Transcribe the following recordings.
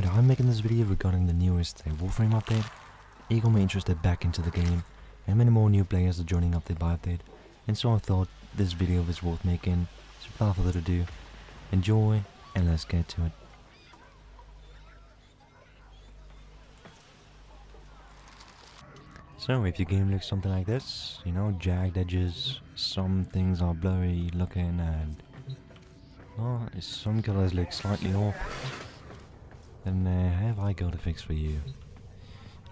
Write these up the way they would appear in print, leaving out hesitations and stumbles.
Alright, I'm making this video regarding the newest Warframe update. It got me interested back into the game, and many more new players are joining update by update, and so I thought this video was worth making. So without further ado, enjoy and let's get to it. So if your game looks something like this, you know, jagged edges, some things are blurry looking, and well, some colors look slightly off, then have I got a fix for you.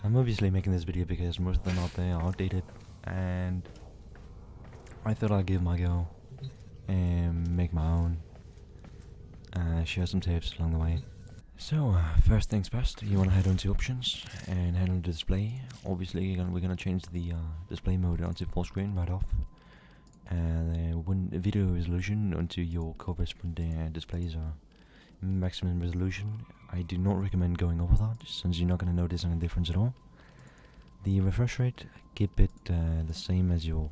I'm obviously making this video because most of them out there are outdated, and I thought I'd give my go and make my own, share some tips along the way. So first things first, you want to head onto options and head on to display. Obviously we're gonna change the display mode onto full screen right off, and when video resolution onto your corresponding displays are maximum resolution. I do not recommend going over that, since you're not going to notice any difference at all. The refresh rate, keep it the same as your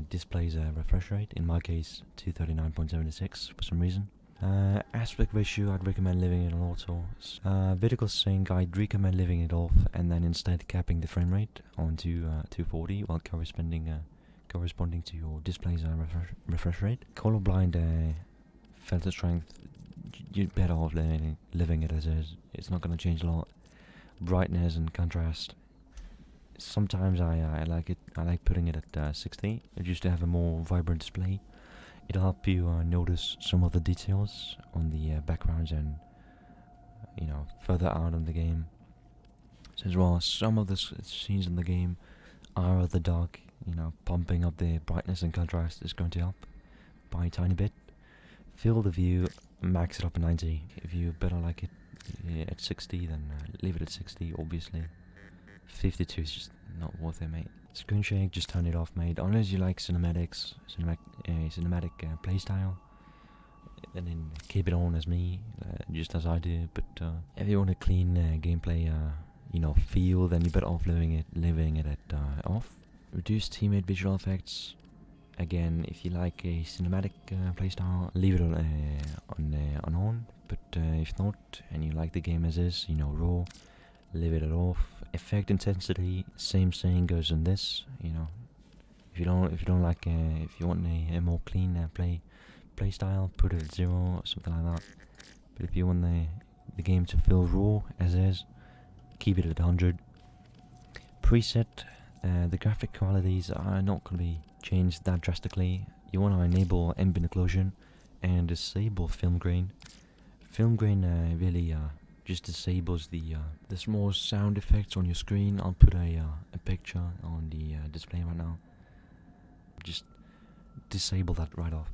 display's refresh rate, in my case 239.76 for some reason. Aspect ratio, I'd recommend leaving it on auto. Vertical sync, I'd recommend leaving it off and then instead capping the frame rate onto 240 while corresponding to your display's refresh rate. Colorblind filter strength, you're better off leaving it as is. It's not going to change a lot. Brightness and contrast, sometimes I like it. I like putting it at 60 just to have a more vibrant display. It'll help you notice some of the details on the backgrounds and further out in the game. So as well, some of the scenes in the game are at the dark. Pumping up the brightness and contrast is going to help by a tiny bit. Fill the view, max it up to 90. If you better like it at 60, then leave it at 60, obviously. 52 is just not worth it, mate. Screen shake, just turn it off, mate. Unless you like cinematic playstyle, then keep it on as me, just as I do. But if you want a clean gameplay, feel, then you're better off leaving it at off. Reduce teammate visual effects. Again, if you like a cinematic playstyle, leave it on. But if not, and you like the game as is, raw, leave it at off. Effect intensity, same saying goes on this. If you don't like, if you want a more clean play style, put it at 0 or something like that. But if you want the game to feel raw as is, keep it at 100. Preset. The graphic qualities are not going to be changed that drastically. You want to enable ambient occlusion and disable film grain. Film grain really just disables the small sound effects on your screen. I'll put a picture on the display right now. Just disable that right off.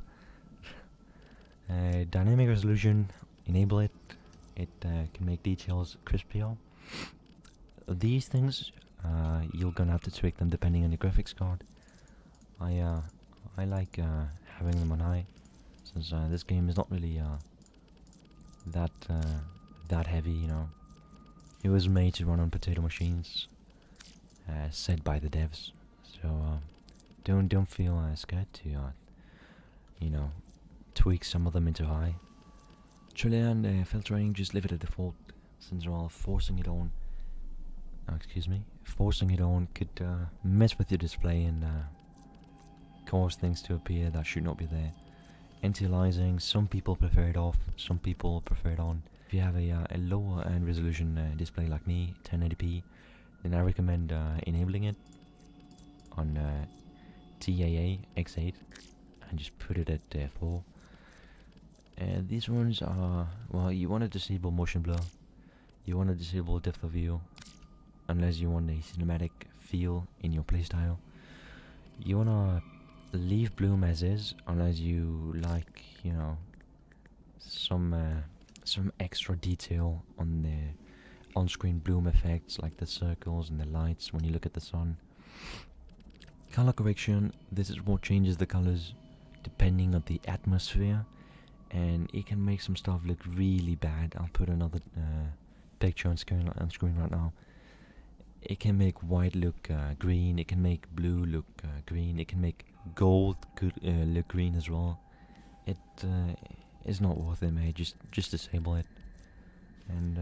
Dynamic resolution, enable it. It can make details crispier. These things, you're gonna have to tweak them depending on your graphics card. I like having them on high, since this game is not really that heavy. It was made to run on potato machines, said by the devs. So don't feel scared to tweak some of them into high. Trillian filtering, just leave it at default, since while forcing it on could mess with your display and cause things to appear that should not be there. Anti-aliasing, some people prefer it off, some people prefer it on. If you have a lower end resolution display like me, 1080p, then I recommend enabling it on TAA X8 and just put it at 4. These ones are, well, you want to disable motion blur, you want to disable depth of view, unless you want a cinematic feel in your playstyle. You want to leave bloom as is, unless you like, some extra detail on the on-screen bloom effects, like the circles and the lights when you look at the sun. Color correction, this is what changes the colors depending on the atmosphere, and it can make some stuff look really bad. I'll put another picture on screen right now. It can make white look green, it can make blue look green, it can make gold look green as well. It is not worth it, mate. Just disable it. And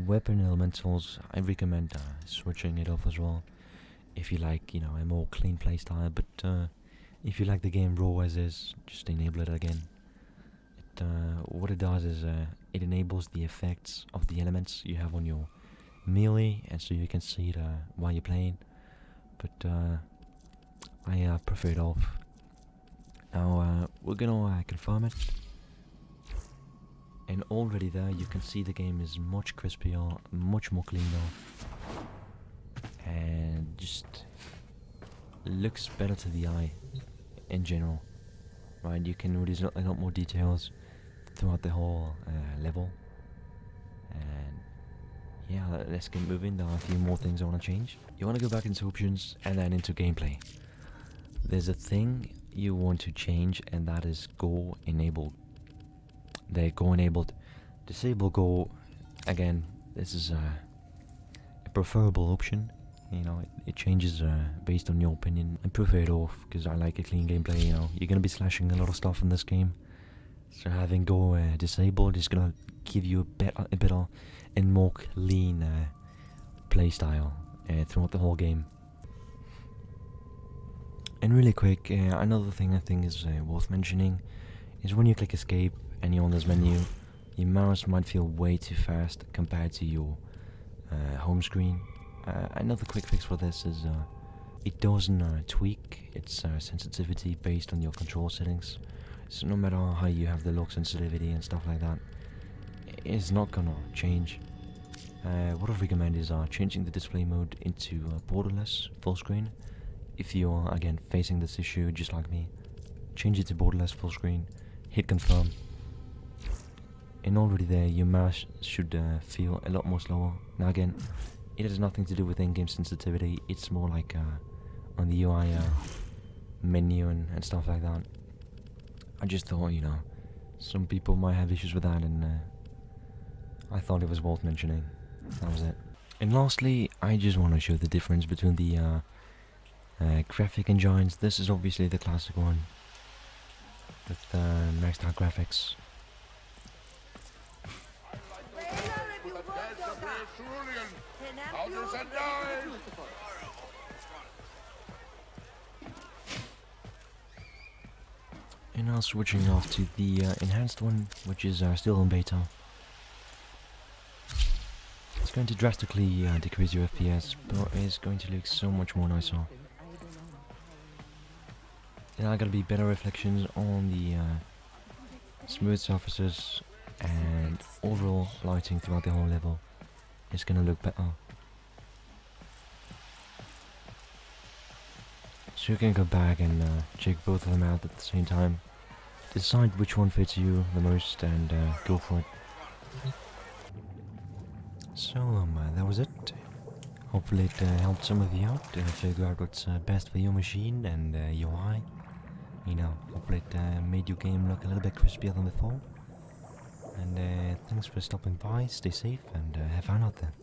weapon elementals, I recommend switching it off as well. If you like, you know, a more clean playstyle, but if you like the game raw as is, just enable it again. What it does is it enables the effects of the elements you have on your melee, and so you can see it while you're playing. But I prefer it off. Now we're gonna confirm it, and already there you can see the game is much crispier, much more cleaner, and just looks better to the eye in general. Right, you can notice a lot more details throughout the whole level. And yeah, let's get moving. There are a few more things I want to change. You want to go back into options and then into gameplay. There's a thing you want to change, and that is Go enabled. The Go enabled. Disable Go. Again, this is a preferable option. You know, it changes based on your opinion. I prefer it off because I like a clean gameplay. You know, you're gonna be slashing a lot of stuff in this game, so having Go disabled is gonna give you a better and more clean play style throughout the whole game. And really quick, another thing I think is worth mentioning is when you click escape and you're on this menu, your mouse might feel way too fast compared to your home screen. Another quick fix for this is it doesn't tweak its sensitivity based on your control settings. So no matter how you have the lock sensitivity and stuff like that, it's not gonna change. What I recommend is changing the display mode into borderless full screen. If you're again facing this issue just like me, change it to borderless full screen, hit confirm, and already there your mouse should feel a lot more slower. Now again, it has nothing to do with in-game sensitivity, it's more like on the UI menu and stuff like that. I just thought, you know, some people might have issues with that, and I thought it was worth mentioning. That was it. And lastly, I just want to show the difference between the graphic engines. This is obviously the classic one with maxed out graphics. And now switching off to the enhanced one, which is still in beta. It's going to drastically decrease your FPS, but it's going to look so much more nicer. There are going to be better reflections on the smooth surfaces, and overall lighting throughout the whole level is going to look better. So you can go back and check both of them out at the same time. Decide which one fits you the most and go for it. So that was it. Hopefully it helped some of you out to figure out what's best for your machine and your eye. You know, hopefully it made your game look a little bit crispier than before. And thanks for stopping by, stay safe, and have fun out there.